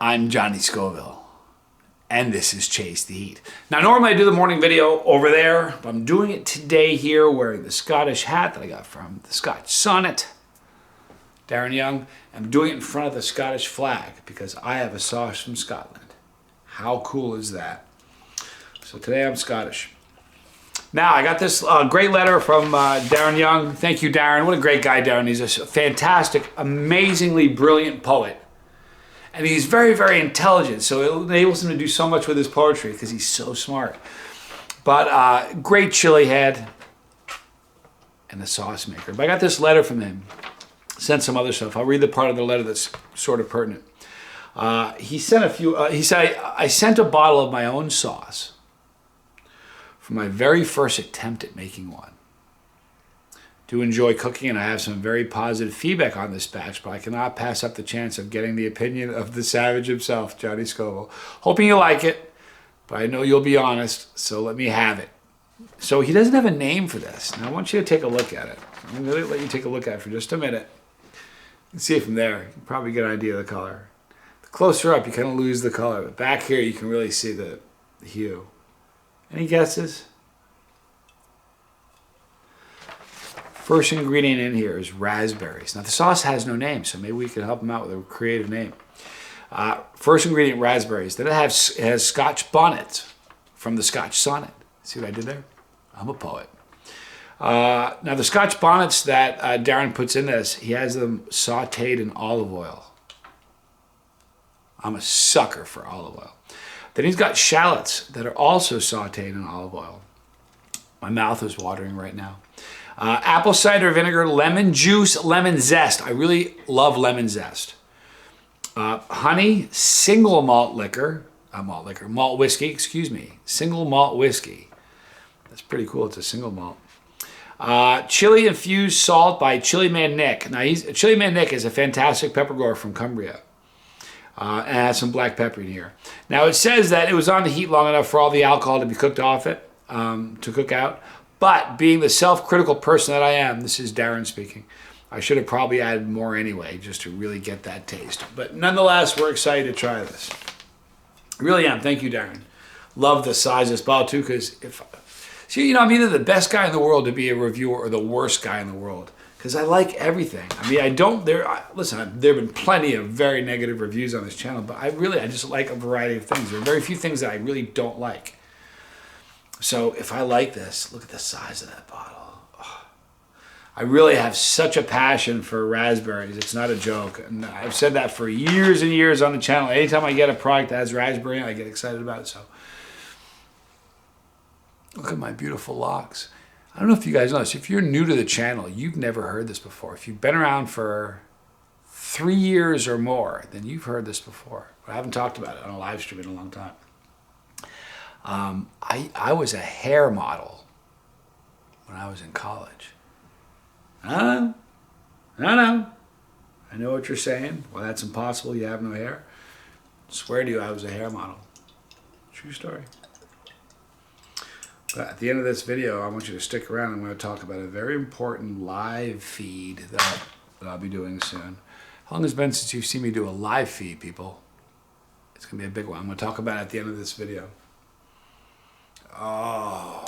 I'm Johnny Scoville, and this is Chase the Heat. Now, normally I do the morning video over there, but I'm doing it today here wearing the Scottish hat that I got from the Scotch Sonnet, Darren Young. I'm doing it in front of the Scottish flag because I have a sauce from Scotland. How cool is that? So today I'm Scottish. Now, I got this great letter from Darren Young. Thank you, Darren. What a great guy, Darren. He's a fantastic, amazingly brilliant poet. And he's very, very intelligent, so it enables him to do so much with his poetry because he's so smart. But great chili head and the sauce maker. But I got this letter from him. Sent some other stuff. I'll read the part of the letter that's sort of pertinent. He sent a few. He said, I sent a bottle of my own sauce for my very first attempt at making one. Do enjoy cooking, and I have some very positive feedback on this batch, but I cannot pass up the chance of getting the opinion of the savage himself, Johnny Scoville. Hoping you like it, but I know you'll be honest, so let me have it. So he doesn't have a name for this. Now I want you to take a look at it. I'm going to let you take a look at it for just a minute. You can see it from there. You can probably get an idea of the color. The closer up, you kind of lose the color, but back here you can really see the hue. Any guesses? First ingredient in here is raspberries. Now the sauce has no name, so maybe we could help them out with a creative name. First ingredient, raspberries. Then it has Scotch bonnet from the Scotch Sonnet. See what I did there? I'm a poet. Now the Scotch bonnets that Darren puts in this, he has them sauteed in olive oil. I'm a sucker for olive oil. Then he's got shallots that are also sauteed in olive oil. My mouth is watering right now. Apple cider vinegar, lemon juice, lemon zest. I really love lemon zest. Honey, single malt whiskey, excuse me. Single malt whiskey. That's pretty cool, it's a single malt. Chili infused salt by Chili Man Nick. Now, Chili Man Nick is a fantastic pepper grower from Cumbria. And has some black pepper in here. Now, it says that it was on the heat long enough for all the alcohol to be cooked off it, to cook out. But being the self-critical person that I am, this is Darren speaking, I should have probably added more anyway just to really get that taste. But nonetheless, we're excited to try this. I really am. Thank you, Darren. Love the size of this bottle too, because I'm either the best guy in the world to be a reviewer or the worst guy in the world, because I like everything. I mean, listen, there have been plenty of very negative reviews on this channel, but I just like a variety of things. There are very few things that I really don't like. So if I like this, look at the size of that bottle. Oh. I really have such a passion for raspberries. It's not a joke. And I've said that for years and years on the channel. Anytime I get a product that has raspberry, I get excited about it. So look at my beautiful locks. I don't know if you guys know this. If you're new to the channel, you've never heard this before. If you've been around for 3 years or more, then you've heard this before. But I haven't talked about it on a live stream in a long time. I was a hair model when I was in college. I know what you're saying. Well, that's impossible. You have no hair. I swear to you, I was a hair model. True story. But at the end of this video, I want you to stick around. I'm going to talk about a very important live feed that I'll be doing soon. How long has it been since you've seen me do a live feed, people? It's going to be a big one. I'm going to talk about it at the end of this video. Oh.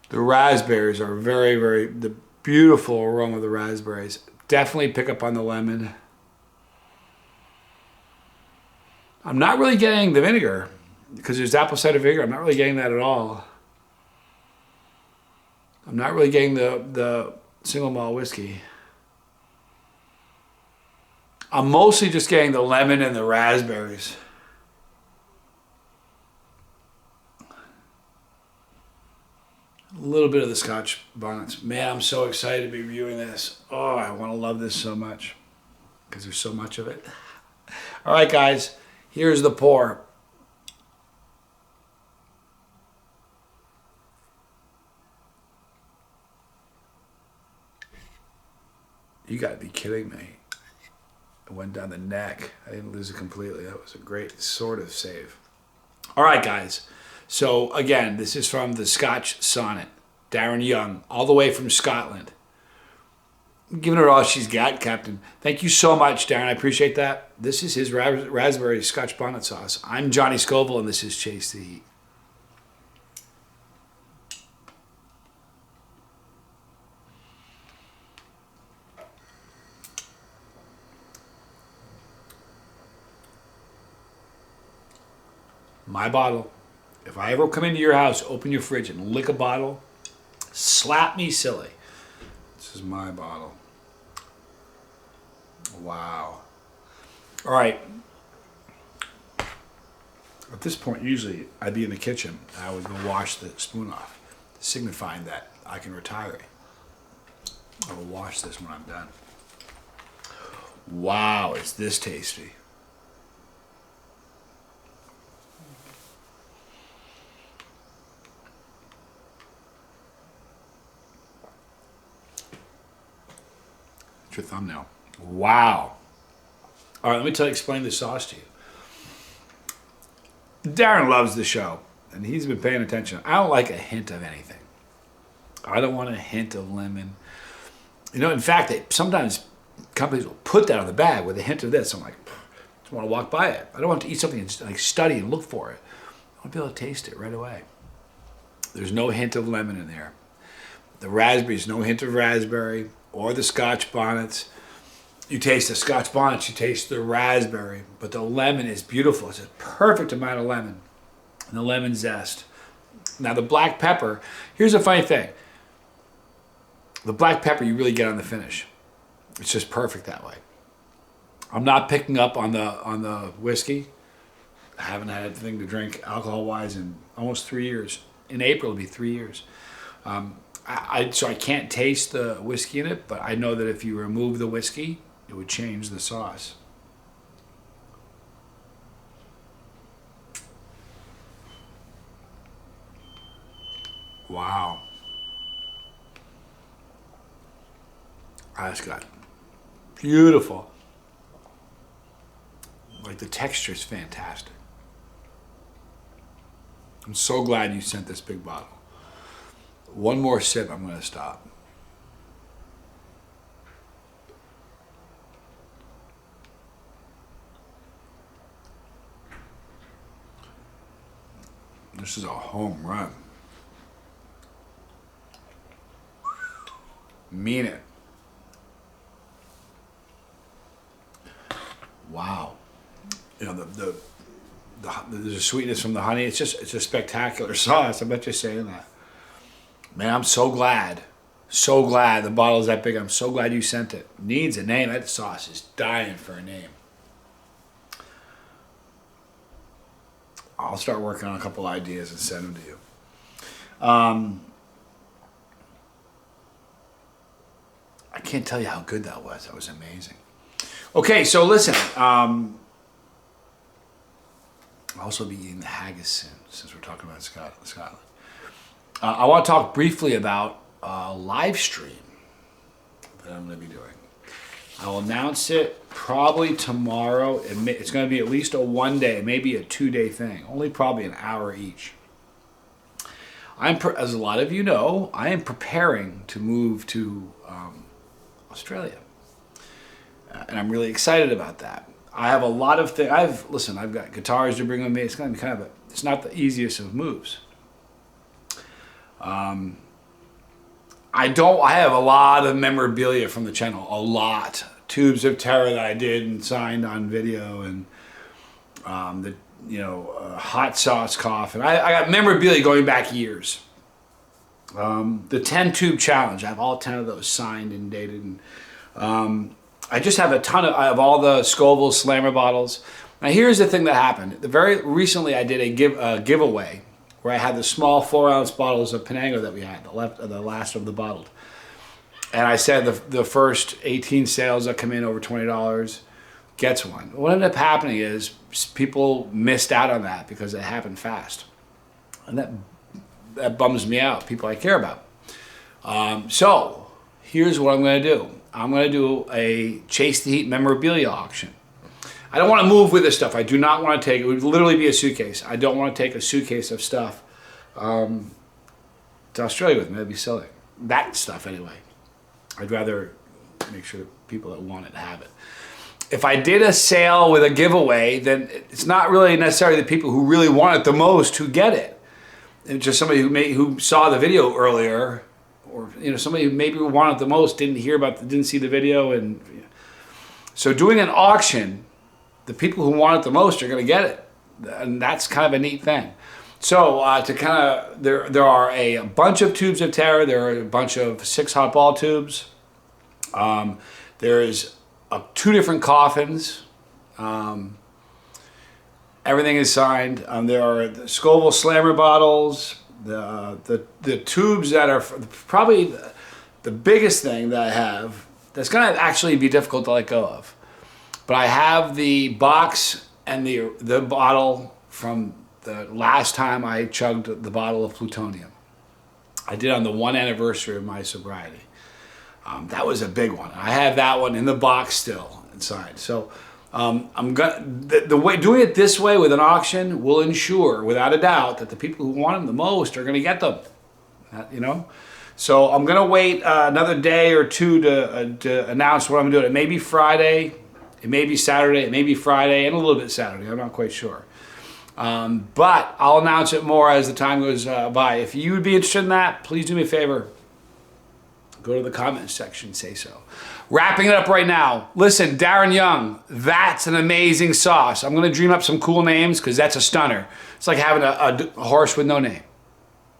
The raspberries are the beautiful aroma of the raspberries. Definitely pick up on the lemon. I'm not really getting the vinegar because there's apple cider vinegar. I'm not really getting that at all. I'm not really getting the single malt whiskey. I'm mostly just getting the lemon and the raspberries. A little bit of the Scotch bonnets. Man, I'm so excited to be reviewing this. Oh, I want to love this so much because there's so much of it. All right, guys, here's the pour. You got to be kidding me. It went down the neck. I didn't lose it completely. That was a great sort of save. All right, guys. So, again, this is from the Scotch Sonnet. Darren Young, all the way from Scotland. Giving her all she's got, Captain. Thank you so much, Darren. I appreciate that. This is his raspberry Scotch bonnet sauce. I'm Johnny Scoville, and this is Chase the Heat. My bottle. If I ever come into your house, open your fridge and lick a bottle, slap me silly. This is my bottle. Wow. All right. At this point, usually I'd be in the kitchen. I would go wash the spoon off, signifying that I can retire. I will wash this when I'm done. Wow, is this tasty. Your thumbnail. Wow. All right, let me explain the sauce to you. Darren loves the show, and he's been paying attention. I don't like a hint of anything. I don't want a hint of lemon. You know, in fact, sometimes companies will put that on the bag with a hint of this. I'm like, I just want to walk by it. I don't want to eat something and like study and look for it. I want to be able to taste it right away. There's no hint of lemon in there. The raspberries, no hint of raspberry. Or the Scotch bonnets. You taste the Scotch bonnets, you taste the raspberry, but the lemon is beautiful. It's a perfect amount of lemon, and the lemon zest. Now the black pepper, here's a funny thing. The black pepper you really get on the finish. It's just perfect that way. I'm not picking up on the whiskey. I haven't had anything to drink alcohol-wise in almost 3 years. In April it'll be 3 years. So I can't taste the whiskey in it, but I know that if you remove the whiskey, it would change the sauce. Wow. That's got beautiful. Like the texture is fantastic. I'm so glad you sent this big bottle. One more sip, I'm going to stop. This is a home run. Mean it. Wow. You know, there's a sweetness from the honey. It's a spectacular sauce. I bet you're saying that. Man, I'm so glad the bottle is that big. I'm so glad you sent it. Needs a name. That sauce is dying for a name. I'll start working on a couple ideas and send them to you. I can't tell you how good that was. That was amazing. Okay, so listen. I'll also be eating the haggis soon, since we're talking about Scotland. I want to talk briefly about a live stream that I'm going to be doing. I will announce it probably tomorrow. It's going to be at least a 1 day, maybe a 2 day thing. Only probably an hour each. As a lot of you know, I am preparing to move to Australia. And I'm really excited about that. I have a lot of things. I've got guitars to bring with me. It's going to be it's not the easiest of moves. I have a lot of memorabilia from the channel, a lot. Tubes of Terror that I did and signed on video, and hot sauce coffin. I got memorabilia going back years. The 10 tube challenge, I have all 10 of those signed and dated, and I just have a ton of all the Scoville Slammer bottles. Now here's the thing that happened. Very recently I did a giveaway where I had the small 4-ounce bottles of Penango that we had, the last of the bottled. And I said the first 18 sales that come in over $20 gets one. What ended up happening is people missed out on that because it happened fast. And that bums me out, people I care about. So here's what I'm going to do. I'm going to do a Chase the Heat memorabilia auction. I don't want to move with this stuff. I do not want to take it. It would literally be a suitcase. I don't want to take a suitcase of stuff to Australia with me. That'd be silly. That stuff anyway. I'd rather make sure that people that want it have it. If I did a sale with a giveaway, then it's not really necessarily the people who really want it the most who get it. It's just somebody who saw the video earlier, or somebody who maybe wanted it the most didn't see the video, and so doing an auction, the people who want it the most are going to get it, and that's kind of a neat thing. So there are a bunch of tubes of terror. There are a bunch of 6 hot ball tubes. There's 2 different coffins. Everything is signed. There are the Scoville Slammer bottles. The tubes that are probably the biggest thing that I have that's going to actually be difficult to let go of. But I have the box and the bottle from the last time I chugged the bottle of plutonium. I did on the 1 anniversary of my sobriety. That was a big one. I have that one in the box still inside. So the way doing it this way with an auction will ensure, without a doubt, that the people who want them the most are going to get them. So I'm going to wait another day or two to announce what I'm doing. It may be Friday, it may be Saturday, it may be Friday, and a little bit Saturday. I'm not quite sure. But I'll announce it more as the time goes by. If you would be interested in that, please do me a favor. Go to the comments section, say so. Wrapping it up right now. Listen, Darren Young, that's an amazing sauce. I'm going to dream up some cool names because that's a stunner. It's like having a horse with no name.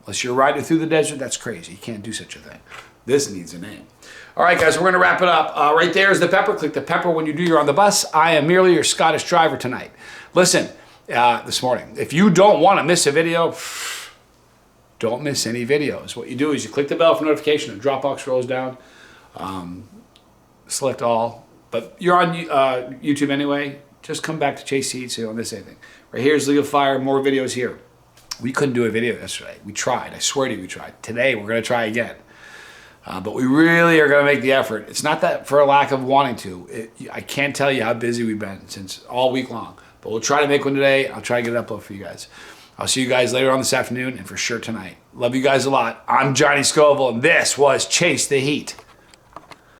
Unless you're riding through the desert, that's crazy. You can't do such a thing. This needs a name. All right, guys, we're going to wrap it up. Right there is the pepper. Click the pepper when you're on the bus. I am merely your Scottish driver tonight. Listen, this morning, if you don't want to miss a video, don't miss any videos. What you do is you click the bell for notification. The Dropbox rolls down. Select all. But you're on YouTube anyway. Just come back to Chase Seed so you don't miss anything. Right here is League of Fire. More videos here. We couldn't do a video yesterday. We tried. I swear to you, we tried. Today, we're going to try again. But we really are going to make the effort. It's not that for a lack of wanting to. I can't tell you how busy we've been since all week long. But we'll try to make one today. I'll try to get it uploaded for you guys. I'll see you guys later on this afternoon and for sure tonight. Love you guys a lot. I'm Johnny Scoville, and this was Chase the Heat.